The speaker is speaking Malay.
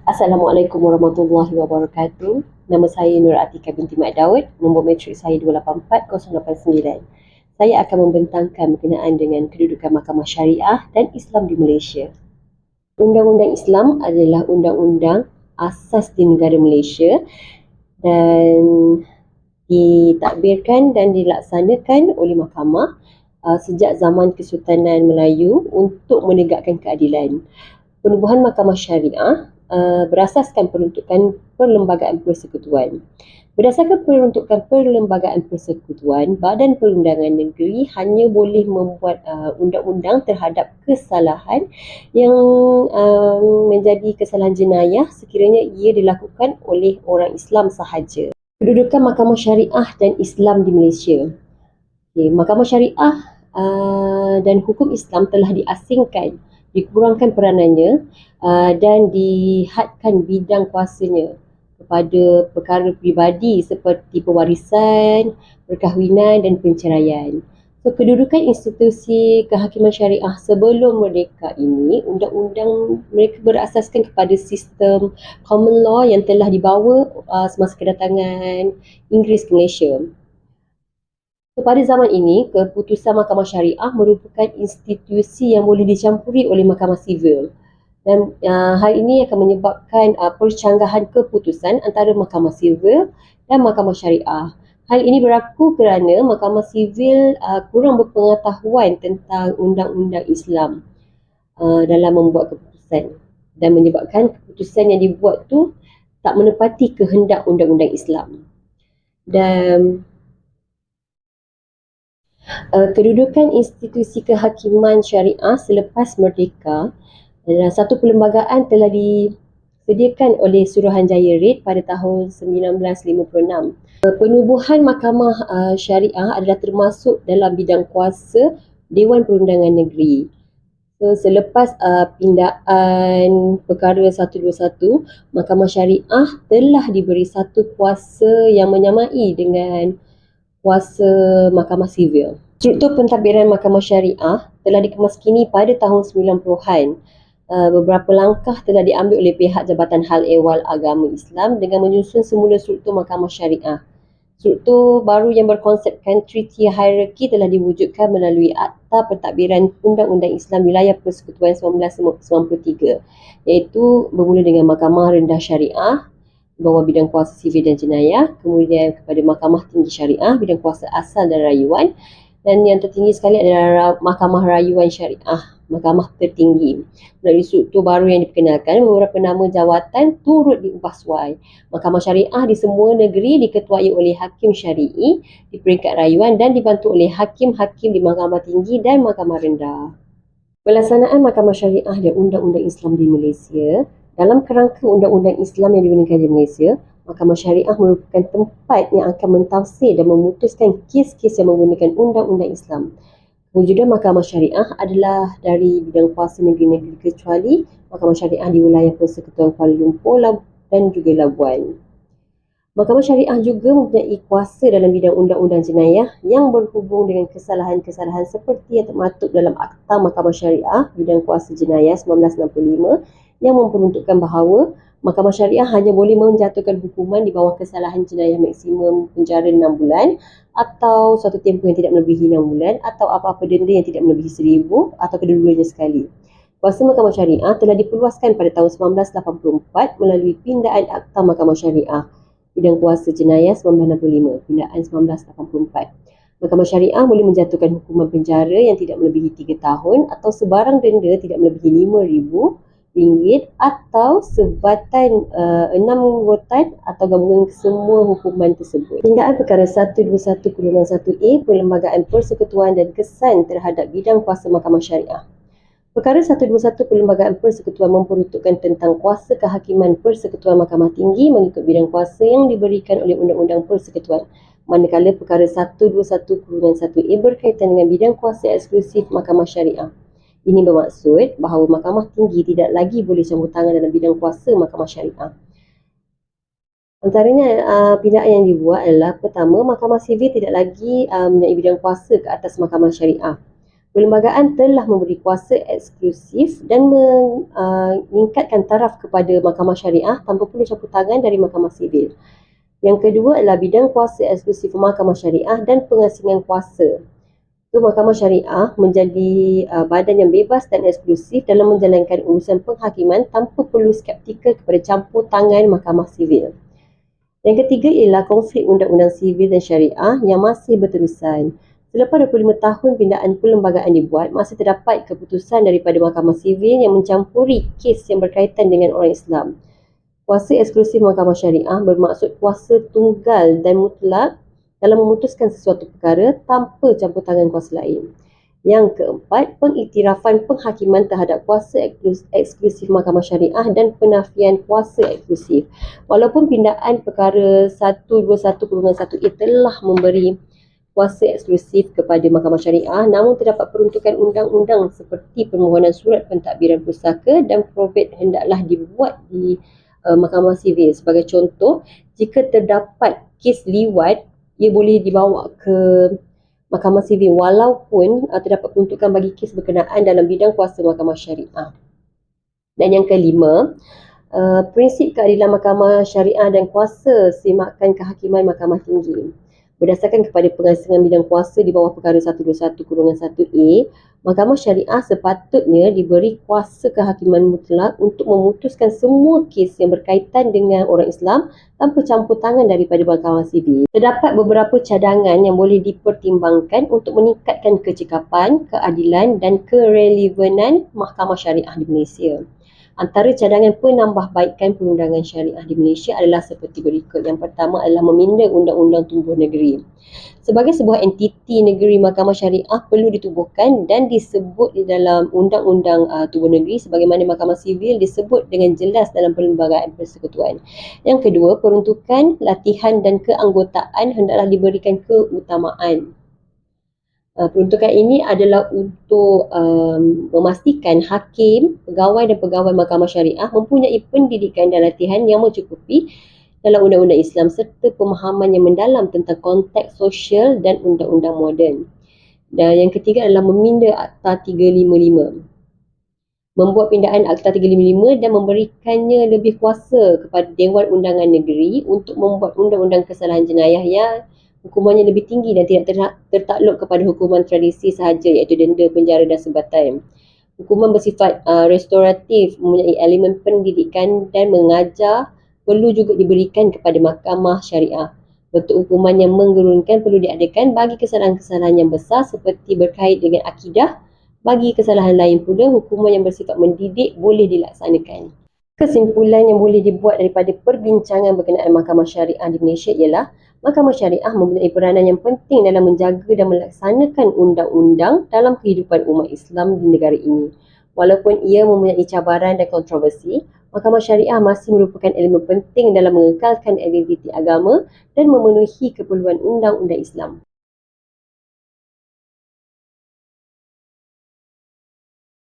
Assalamualaikum warahmatullahi wabarakatuh. Nama saya Nur Atika binti Mat Daud. Nombor matrik saya 284089. Saya akan membentangkan berkenaan dengan kedudukan Mahkamah Syariah dan Islam di Malaysia. Undang-undang Islam adalah undang-undang asas di negara Malaysia dan ditadbirkan dan dilaksanakan oleh mahkamah sejak zaman Kesultanan Melayu untuk menegakkan keadilan. Penubuhan Mahkamah Syariah berasaskan peruntukan Perlembagaan Persekutuan. Berdasarkan peruntukan Perlembagaan Persekutuan, Badan Perundangan Negeri hanya boleh membuat undang-undang terhadap kesalahan yang menjadi kesalahan jenayah sekiranya ia dilakukan oleh orang Islam sahaja. Kedudukan Mahkamah Syariah dan Islam di Malaysia. Mahkamah Syariah dan hukum Islam telah diasingkan, dikurangkan peranannya dan dihadkan bidang kuasanya kepada perkara peribadi seperti pewarisan, perkahwinan dan penceraian. So, kedudukan institusi kehakiman syariah sebelum merdeka ini, undang-undang mereka berasaskan kepada sistem common law yang telah dibawa semasa kedatangan Inggeris ke Malaysia. So, pada zaman ini, keputusan Mahkamah Syariah merupakan institusi yang boleh dicampuri oleh Mahkamah Sivil. Dan hal ini akan menyebabkan percanggahan keputusan antara Mahkamah Sivil dan Mahkamah Syariah. Hal ini berlaku kerana Mahkamah Sivil kurang berpengetahuan tentang undang-undang Islam dalam membuat keputusan dan menyebabkan keputusan yang dibuat tu tak menepati kehendak undang-undang Islam. Dan kedudukan institusi kehakiman syariah selepas merdeka adalah satu perlembagaan telah disediakan oleh Suruhanjaya Red pada tahun 1956. Penubuhan Mahkamah Syariah adalah termasuk dalam bidang kuasa Dewan Perundangan Negeri. So, selepas pindaan perkara 121, Mahkamah Syariah telah diberi satu kuasa yang menyamai dengan kuasa Mahkamah Sivil. Struktur pentadbiran Mahkamah Syariah telah dikemaskini pada tahun 90-an. Beberapa langkah telah diambil oleh pihak Jabatan Hal Ehwal Agama Islam dengan menyusun semula struktur Mahkamah Syariah. Struktur baru yang berkonsepkan Treaty Hierarchy telah diwujudkan melalui Akta Pentadbiran Undang-Undang Islam Wilayah Persekutuan 1993, iaitu bermula dengan Mahkamah Rendah Syariah bawah bidang kuasa sivil dan jenayah, kemudian kepada Mahkamah Tinggi Syariah bidang kuasa asal dan rayuan, dan yang tertinggi sekali adalah Mahkamah Rayuan Syariah, mahkamah tertinggi. Melalui struktur baru yang diperkenalkan, beberapa nama jawatan turut diubah suai. Mahkamah Syariah di semua negeri diketuai oleh Hakim Syari'i di peringkat rayuan dan dibantu oleh Hakim-Hakim di Mahkamah Tinggi dan Mahkamah Rendah. Pelaksanaan Mahkamah Syariah dan Undang-Undang Islam di Malaysia. Dalam kerangka Undang-Undang Islam yang digunakan di Malaysia, Mahkamah Syariah merupakan tempat yang akan mentafsir dan memutuskan kes-kes yang menggunakan Undang-Undang Islam. Kewujudan Mahkamah Syariah adalah dari bidang kuasa negeri-negeri kecuali Mahkamah Syariah di wilayah Persekutuan Kuala Lumpur dan juga Labuan. Mahkamah Syariah juga mempunyai kuasa dalam bidang undang-undang jenayah yang berhubung dengan kesalahan-kesalahan seperti yang termaktub dalam Akta Mahkamah Syariah bidang kuasa jenayah 1965 yang memperuntukkan bahawa Mahkamah Syariah hanya boleh menjatuhkan hukuman di bawah kesalahan jenayah maksimum penjara 6 bulan atau suatu tempoh yang tidak melebihi 6 bulan atau apa-apa denda yang tidak melebihi 1,000 atau kedua-duanya sekali. Kuasa Mahkamah Syariah telah diperluaskan pada tahun 1984 melalui pindaan Akta Mahkamah Syariah bidang kuasa jenayah 1965, pindaan 1984. Mahkamah Syariah boleh menjatuhkan hukuman penjara yang tidak melebihi 3 tahun atau sebarang denda tidak melebihi RM5,000 atau sebatan 6 rotan atau gabungan semua hukuman tersebut. Pindaan perkara 121-1A Perlembagaan Persekutuan dan kesan terhadap bidang kuasa Mahkamah Syariah. Perkara 121 Perlembagaan Persekutuan memperuntukkan tentang kuasa kehakiman Persekutuan Mahkamah Tinggi mengikut bidang kuasa yang diberikan oleh Undang-Undang Persekutuan. Manakala perkara 121-1A berkaitan dengan bidang kuasa eksklusif Mahkamah Syariah. Ini bermaksud bahawa Mahkamah Tinggi tidak lagi boleh campur tangan dalam bidang kuasa Mahkamah Syariah. Antaranya pindaan yang dibuat adalah, pertama, Mahkamah Sivil tidak lagi mempunyai bidang kuasa ke atas Mahkamah Syariah. Perlembagaan telah memberi kuasa eksklusif dan meningkatkan taraf kepada Mahkamah Syariah tanpa perlu campur tangan dari Mahkamah Sivil. Yang kedua adalah bidang kuasa eksklusif Mahkamah Syariah dan pengasingan kuasa. Mahkamah Syariah menjadi badan yang bebas dan eksklusif dalam menjalankan urusan penghakiman tanpa perlu skeptikal kepada campur tangan Mahkamah Sivil. Yang ketiga ialah konflik undang-undang sivil dan syariah yang masih berterusan. Selepas 25 tahun pindaan perlembagaan dibuat, masih terdapat keputusan daripada Mahkamah Sivil yang mencampuri kes yang berkaitan dengan orang Islam. Kuasa eksklusif Mahkamah Syariah bermaksud kuasa tunggal dan mutlak dalam memutuskan sesuatu perkara tanpa campur tangan kuasa lain. Yang keempat, pengiktirafan penghakiman terhadap kuasa eksklusif Mahkamah Syariah dan penafian kuasa eksklusif. Walaupun pindaan perkara 121/1A telah memberi kuasa eksklusif kepada Mahkamah Syariah, namun terdapat peruntukan undang-undang seperti permohonan surat pentadbiran pusaka dan probate hendaklah dibuat di Mahkamah Sivil. Sebagai contoh, jika terdapat kes liwat, ia boleh dibawa ke Mahkamah Sivil walaupun terdapat peruntukan bagi kes berkenaan dalam bidang kuasa Mahkamah Syariah. Dan yang kelima, prinsip keadilan Mahkamah Syariah dan kuasa semakan kehakiman Mahkamah Tinggi. Berdasarkan kepada pengasingan bidang kuasa di bawah perkara 121/1A, Mahkamah Syariah sepatutnya diberi kuasa kehakiman mutlak untuk memutuskan semua kes yang berkaitan dengan orang Islam tanpa campur tangan daripada Mahkamah Sivil. Terdapat beberapa cadangan yang boleh dipertimbangkan untuk meningkatkan kecekapan, keadilan dan kerelevanan Mahkamah Syariah di Malaysia. Antara cadangan penambahbaikan perundangan syariah di Malaysia adalah seperti berikut. Yang pertama adalah meminda Undang-Undang Tubuh Negeri. Sebagai sebuah entiti negeri, Mahkamah Syariah perlu ditubuhkan dan disebut di dalam Undang-Undang Tubuh Negeri sebagaimana Mahkamah Sivil disebut dengan jelas dalam Perlembagaan Persekutuan. Yang kedua, peruntukan, latihan dan keanggotaan hendaklah diberikan keutamaan. Peruntukan ini adalah untuk memastikan hakim, pegawai dan pegawai Mahkamah Syariah mempunyai pendidikan dan latihan yang mencukupi dalam undang-undang Islam serta pemahaman yang mendalam tentang konteks sosial dan undang-undang moden. Dan yang ketiga adalah meminda Akta 355. Membuat pindaan Akta 355 dan memberikannya lebih kuasa kepada Dewan Undangan Negeri untuk membuat undang-undang kesalahan jenayah yang hukumannya lebih tinggi dan tidak tertakluk kepada hukuman tradisi sahaja iaitu denda, penjara dan sebatan. Hukuman bersifat restoratif, mempunyai elemen pendidikan dan mengajar perlu juga diberikan kepada Mahkamah Syariah. Bentuk hukuman yang menggerunkan perlu diadakan bagi kesalahan-kesalahan yang besar seperti berkait dengan akidah. Bagi kesalahan lain pula, hukuman yang bersifat mendidik boleh dilaksanakan. Kesimpulan yang boleh dibuat daripada perbincangan berkenaan Mahkamah Syariah di Malaysia ialah Mahkamah Syariah mempunyai peranan yang penting dalam menjaga dan melaksanakan undang-undang dalam kehidupan umat Islam di negara ini. Walaupun ia mempunyai cabaran dan kontroversi, Mahkamah Syariah masih merupakan elemen penting dalam mengekalkan identiti agama dan memenuhi keperluan undang-undang Islam.